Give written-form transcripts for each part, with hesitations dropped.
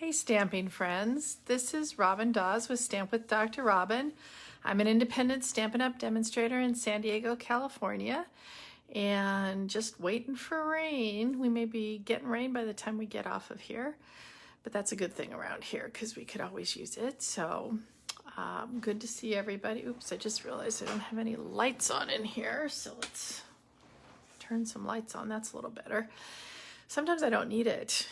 Hey stamping friends, this is Robin Dawes with Stamp with Dr. Robin. I'm an independent Stampin' Up! Demonstrator in San Diego, California, and just waiting for rain. We may be getting rain by the time we get off of here, but that's a good thing around here because we could always use it. So good to see everybody. Oops, I just realized I don't have any lights on in here, so let's turn some lights on. That's a little better. Sometimes I don't need it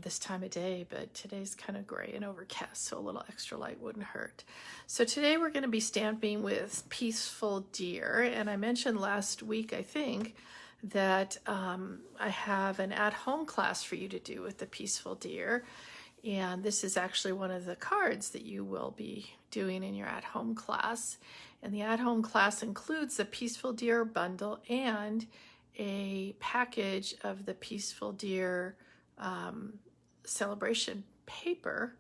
this time of day, but today's kind of gray and overcast, so a little extra light wouldn't hurt. So today we're going to be stamping with Peaceful Deer, and I mentioned last week, I think, that I have an at-home class for you to do with the Peaceful Deer, and this is actually one of the cards that you will be doing in your at-home class. And the at-home class includes the Peaceful Deer bundle and a package of the Peaceful Deer celebration paper,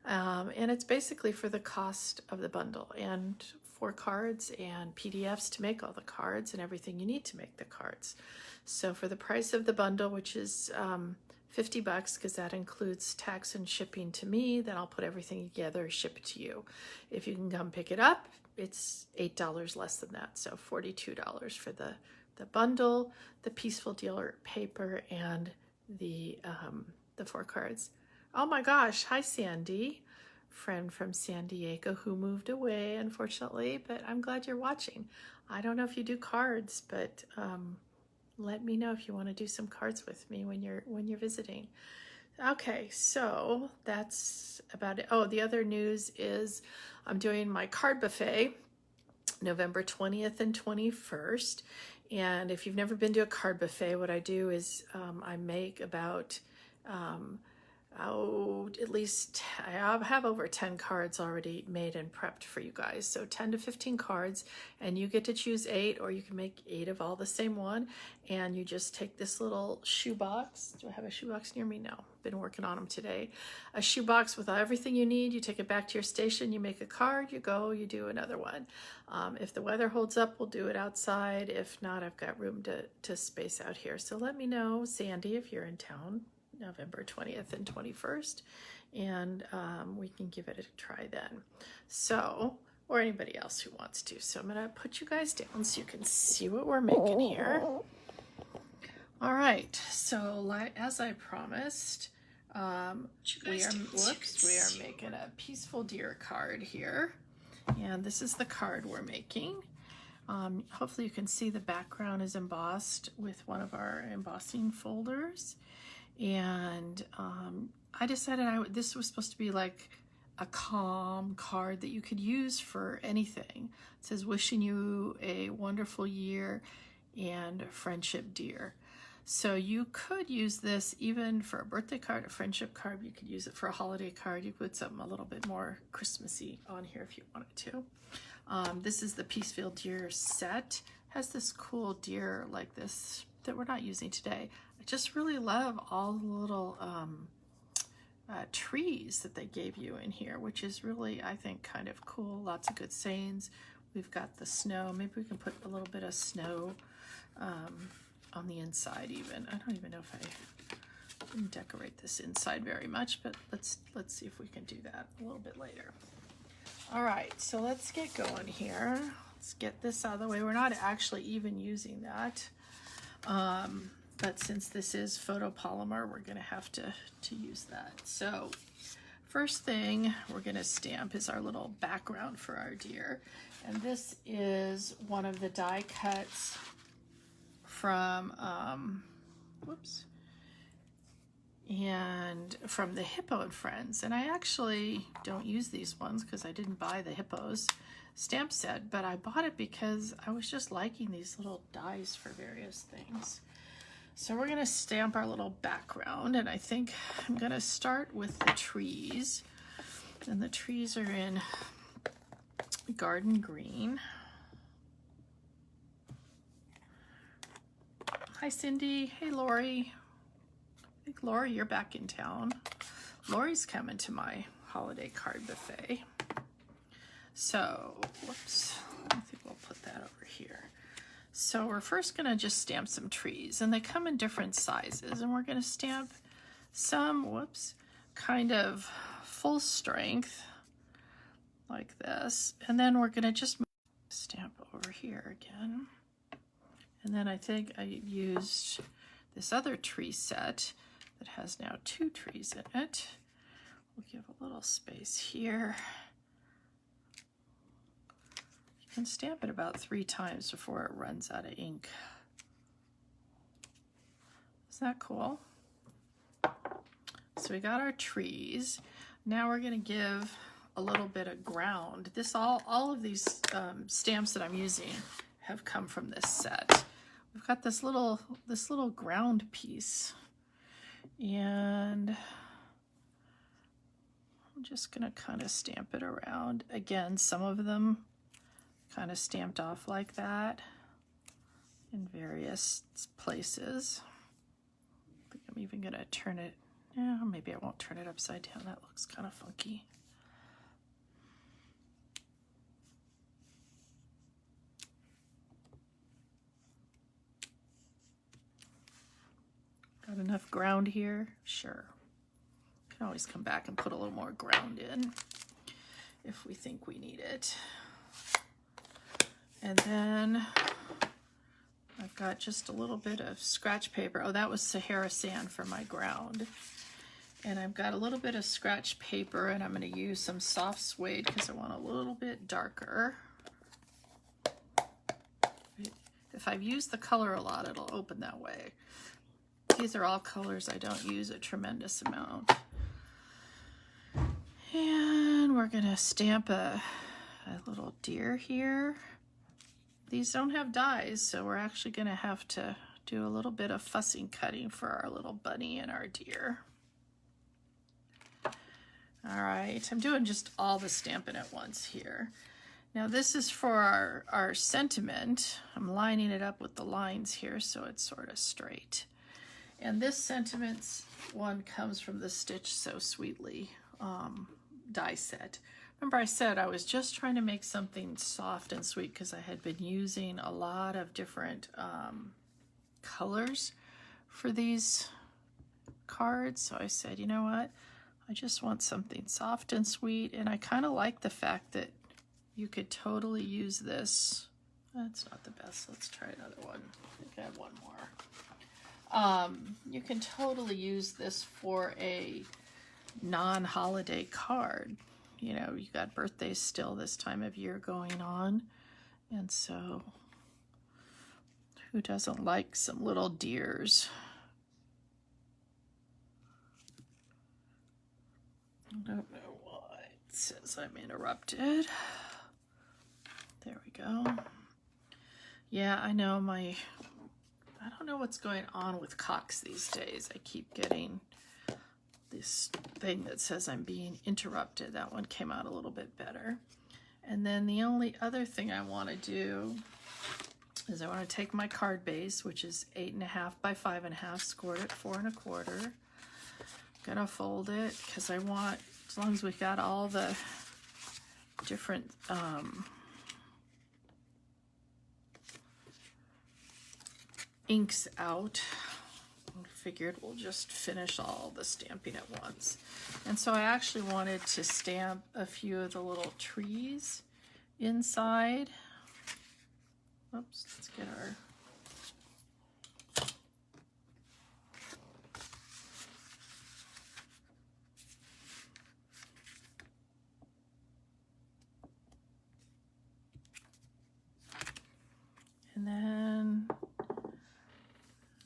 and it's basically for the cost of the bundle, and 4 cards and PDFs to make all the cards and everything you need to make the cards. So for the price of the bundle, which is $50, because that includes tax and shipping to me, then I'll put everything together, ship it to you. If you can come pick it up, it's $8 less than that, so $42 for the bundle, the Peaceful Deer paper, and the 4 cards. Oh my gosh, hi Sandy, friend from San Diego who moved away unfortunately, but I'm glad you're watching. I don't know if you do cards, but let me know if you want to do some cards with me when you're visiting. Okay, so that's about it. Oh, the other news is I'm doing my card buffet November 20th and 21st. And if you've never been to a card buffet, what I do is I make about, at least I have over 10 cards already made and prepped for you guys. So 10 to 15 cards, and you get to choose 8, or you can make 8 of all the same one. And you just take this little shoebox. Do I have a shoebox near me? No, been working on them today. A shoebox with everything you need. You take it back to your station, you make a card, you go, you do another one. If the weather holds up, we'll do it outside. If not, I've got room to space out here. So let me know, Sandy, if you're in town, November 20th and 21st, and we can give it a try then. So, or anybody else who wants to. So I'm gonna put you guys down so you can see what we're making here. All right, so as I promised, we are making a Peaceful Deer card here, and this is the card we're making. Hopefully you can see the background is embossed with one of our embossing folders, and I decided this was supposed to be like a calm card that you could use for anything. It says, wishing you a wonderful year and friendship dear. So you could use this even for a birthday card, a friendship card. You could use it for a holiday card. You could put something a little bit more Christmassy on here if you wanted to. This is the Peaceful Deer set. It has this cool deer like this that we're not using today. I just really love all the little trees that they gave you in here, which is really, I think, kind of cool. Lots of good sayings. We've got the snow. Maybe we can put a little bit of snow on the inside even. I don't even know if I can decorate this inside very much, but let's see if we can do that a little bit later. All right, so let's get going here. Let's get this out of the way. We're not actually even using that, but since this is photopolymer, we're gonna have to use that. So first thing we're gonna stamp is our little background for our deer. And this is one of the die cuts from, and from the Hippo and Friends. And I actually don't use these ones because I didn't buy the Hippos stamp set, but I bought it because I was just liking these little dies for various things. So we're gonna stamp our little background, and I think I'm gonna start with the trees. And the trees are in garden green. Hi Cindy, hey Lori. I think Lori, you're back in town. Lori's coming to my holiday card buffet. So, whoops, I think we'll put that over here. So we're first gonna just stamp some trees, and they come in different sizes, and we're gonna stamp some, kind of full strength like this. And then we're going to just stamp over here again. And then I think I used this other tree set that has now 2 trees in it. We'll give a little space here. You can stamp it about 3 times before it runs out of ink. Isn't that cool? So we got our trees. Now we're going to give a little bit of ground. This all of these stamps that I'm using have come from this set. We've got this little ground piece, and I'm just going to kind of stamp it around. Again, some of them kind of stamped off like that in various places. I think I'm even going to turn it, yeah, maybe I won't turn it upside down. That looks kind of funky. Got enough ground here? Sure. Can always come back and put a little more ground in if we think we need it. And then I've got just a little bit of scratch paper. Oh, that was Sahara sand for my ground. And I've got a little bit of scratch paper, and I'm going to use some soft suede because I want a little bit darker. If I've used the color a lot, it'll open that way. These are all colors I don't use a tremendous amount. And we're going to stamp a little deer here. These don't have dies, so we're actually going to have to do a little bit of fussing cutting for our little bunny and our deer. All right, I'm doing just all the stamping at once here. Now this is for our sentiment. I'm lining it up with the lines here so it's sort of straight. And this sentiments one comes from the Stitch So Sweetly die set. Remember I said I was just trying to make something soft and sweet because I had been using a lot of different colors for these cards. So I said, you know what? I just want something soft and sweet. And I kind of like the fact that you could totally use this. That's not the best. Let's try another one. I think I have one more. You can totally use this for a non-holiday card. You know, you got birthdays still this time of year going on. And so who doesn't like some little deers? I don't know why it says I'm interrupted. There we go. Yeah, I know I don't know what's going on with Cox these days. I keep getting this thing that says I'm being interrupted. That one came out a little bit better. And then the only other thing I want to do is I want to take my card base, which is 8.5 by 5.5, scored at 4 1/4. Gonna fold it because I want, as long as we've got all the different inks out, I figured we'll just finish all the stamping at once. And so I actually wanted to stamp a few of the little trees inside. Oops, let's get our and then I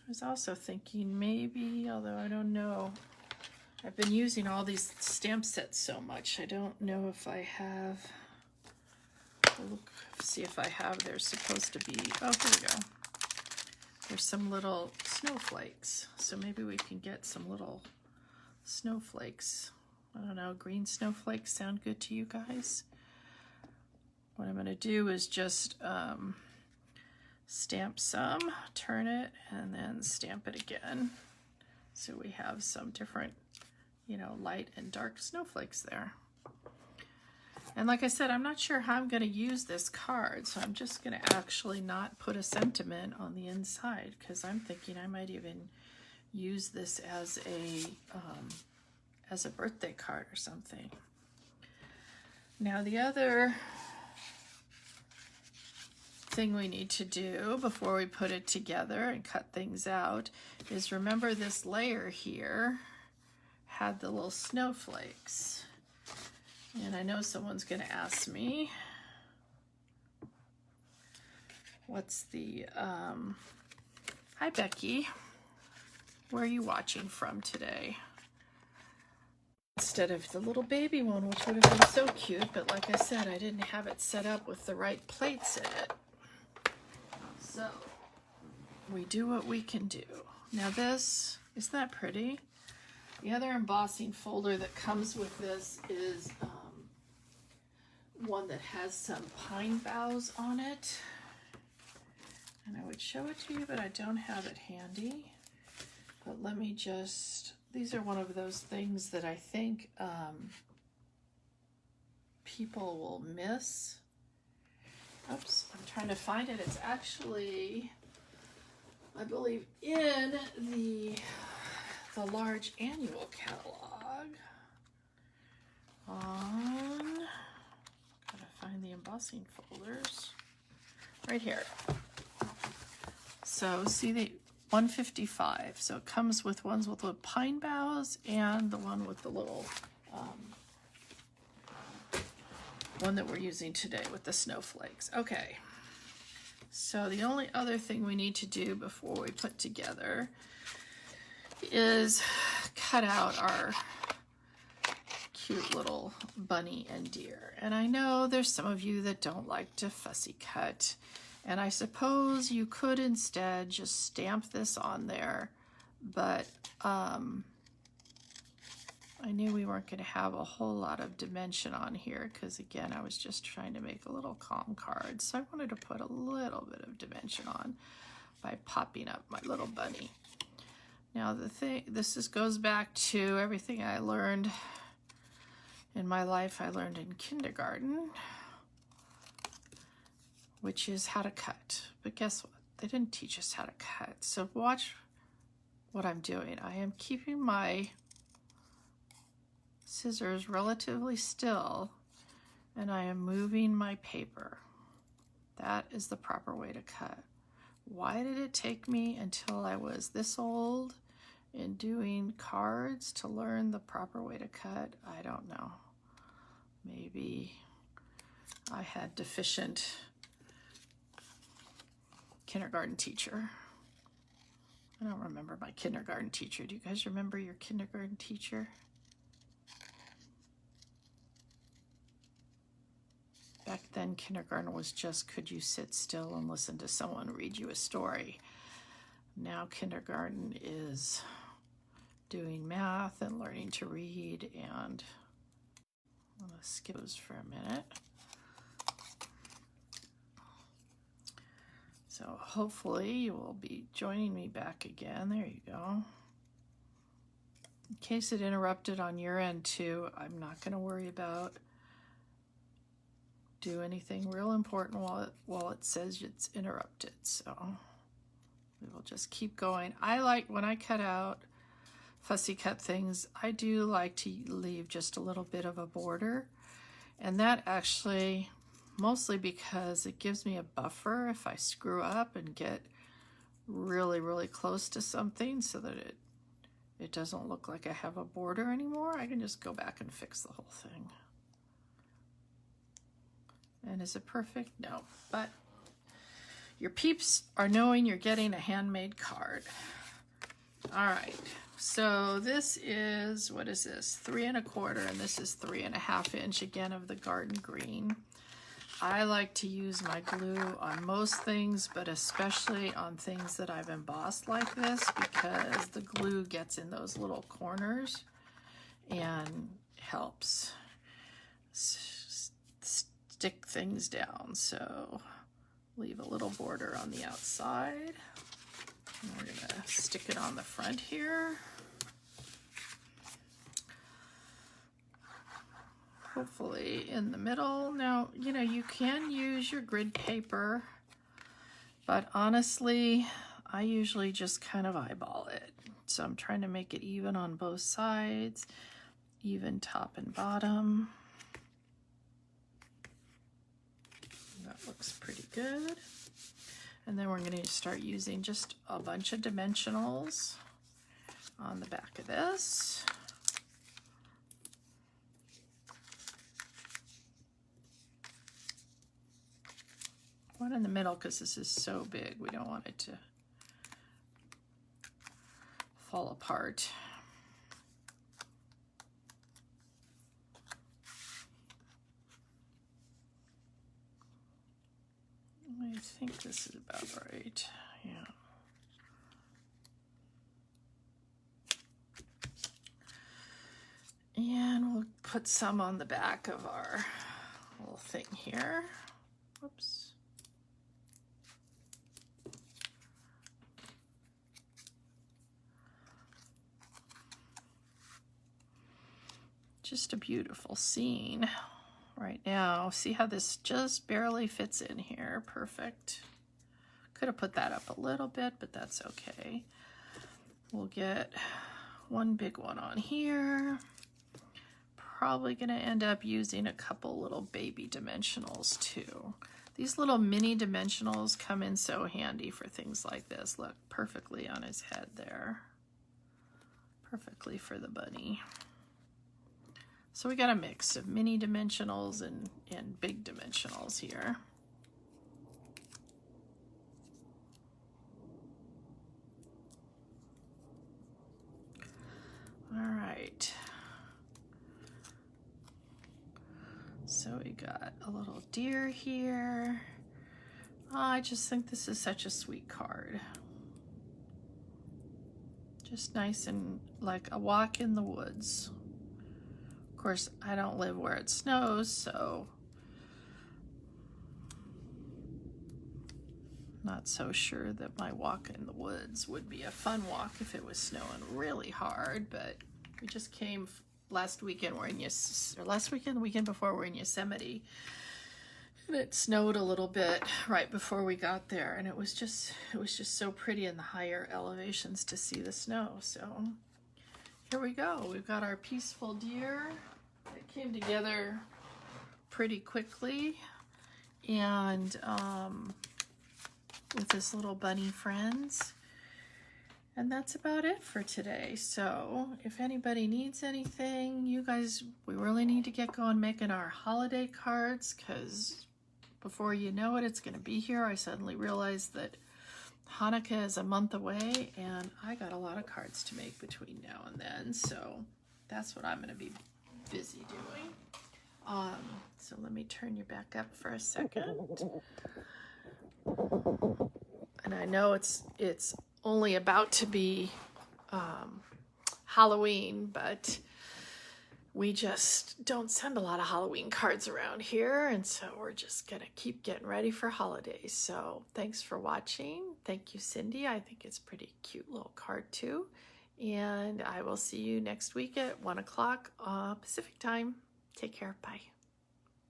was also thinking maybe, although I don't know, I've been using all these stamp sets so much, I don't know if I have, look, see if I have, there's supposed to be, oh, here we go. There's some little snowflakes, so maybe we can get some little snowflakes. I don't know, green snowflakes sound good to you guys? What I'm going to do is just stamp some, turn it, and then stamp it again. So we have some different, you know, light and dark snowflakes there. And like I said, I'm not sure how I'm going to use this card, so I'm just going to actually not put a sentiment on the inside because I'm thinking I might even use this as as a birthday card or something. Now the other thing we need to do before we put it together and cut things out is remember this layer here had the little snowflakes. And I know someone's going to ask me, what's the, hi Becky, where are you watching from today? Instead of the little baby one, which would have been so cute, but like I said, I didn't have it set up with the right plates in it. So we do what we can do. Now this, isn't that pretty? The other embossing folder that comes with this is one that has some pine boughs on it. And I would show it to you, but I don't have it handy. But let me just, these are one of those things that I think people will miss. Oops, I'm trying to find it. It's actually, I believe, in the large annual catalog. Gotta find the embossing folders. Right here. So see the 155. So it comes with ones with the pine boughs and the one with the little one that we're using today with the snowflakes. Okay, so the only other thing we need to do before we put together is cut out our cute little bunny and deer. And I know there's some of you that don't like to fussy cut, and I suppose you could instead just stamp this on there, but I knew we weren't going to have a whole lot of dimension on here because, again, I was just trying to make a little calm card. So I wanted to put a little bit of dimension on by popping up my little bunny. Now the thing, this just goes back to everything I learned in my life. I learned in kindergarten, which is how to cut. But guess what? They didn't teach us how to cut. So watch what I'm doing. I am keeping my scissors relatively still, and I am moving my paper. That is the proper way to cut. Why did it take me until I was this old in doing cards to learn the proper way to cut? I don't know. Maybe I had deficient kindergarten teacher. I don't remember my kindergarten teacher. Do you guys remember your kindergarten teacher? Back then, kindergarten was just, could you sit still and listen to someone read you a story? Now kindergarten is doing math and learning to read, and I'm going to skip those for a minute. So hopefully you will be joining me back again. There you go. In case it interrupted on your end too, I'm not going to worry about do anything real important while it says it's interrupted. So we will just keep going. I like, when I cut out fussy cut things, I do like to leave just a little bit of a border, and that actually mostly because it gives me a buffer if I screw up and get really close to something, so that it doesn't look like I have a border anymore. I can just go back and fix the whole thing. And is it perfect? No, but your peeps are knowing you're getting a handmade card. All right, so this is, what is this? 3 1/4, and this is 3 1/2 inch, again, of the garden green. I like to use my glue on most things, but especially on things that I've embossed like this, because the glue gets in those little corners and helps stick things down. So leave a little border on the outside. And we're gonna stick it on the front here. Hopefully in the middle. Now, you know, you can use your grid paper, but honestly, I usually just kind of eyeball it. So I'm trying to make it even on both sides. even top and bottom. That looks pretty good. And then we're going to start using just a bunch of dimensionals on the back of this. One in the middle because this is so big. We don't want it to fall apart. I think this is about right. Yeah. And we'll put some on the back of our little thing here. Whoops. Just a beautiful scene right now. See how this just barely fits in here. Perfect. Could have put that up a little bit, but that's okay. We'll get one big one on here. Probably gonna end up using a couple little baby dimensionals too. These little mini dimensionals come in so handy for things like this. Look, perfectly on his head there. Perfectly for the bunny. So we got a mix of mini dimensionals and big dimensionals here. All right. So we got a little deer here. Oh, I just think this is such a sweet card. Just nice and like a walk in the woods. Of course, I don't live where it snows, so not so sure that my walk in the woods would be a fun walk if it was snowing really hard, but we just came last weekend, the weekend before we're in Yosemite, and it snowed a little bit right before we got there, and it was just so pretty in the higher elevations to see the snow. So here we go. We've got our Peaceful Deer. It came together pretty quickly, and with this little bunny friends. And that's about it for today. So if anybody needs anything, you guys, we really need to get going making our holiday cards, because before you know it, it's going to be here. I suddenly realized that Hanukkah is a month away, and I got a lot of cards to make between now and then. So that's what I'm going to be busy doing. So let me turn you back up for a second. And I know it's only about to be Halloween, but we just don't send a lot of Halloween cards around here, and so we're just gonna keep getting ready for holidays. So thanks for watching. Thank you, Cindy. I think it's a pretty cute little card too, and I will see you next week at 1 o'clock Pacific time. Take care. Bye.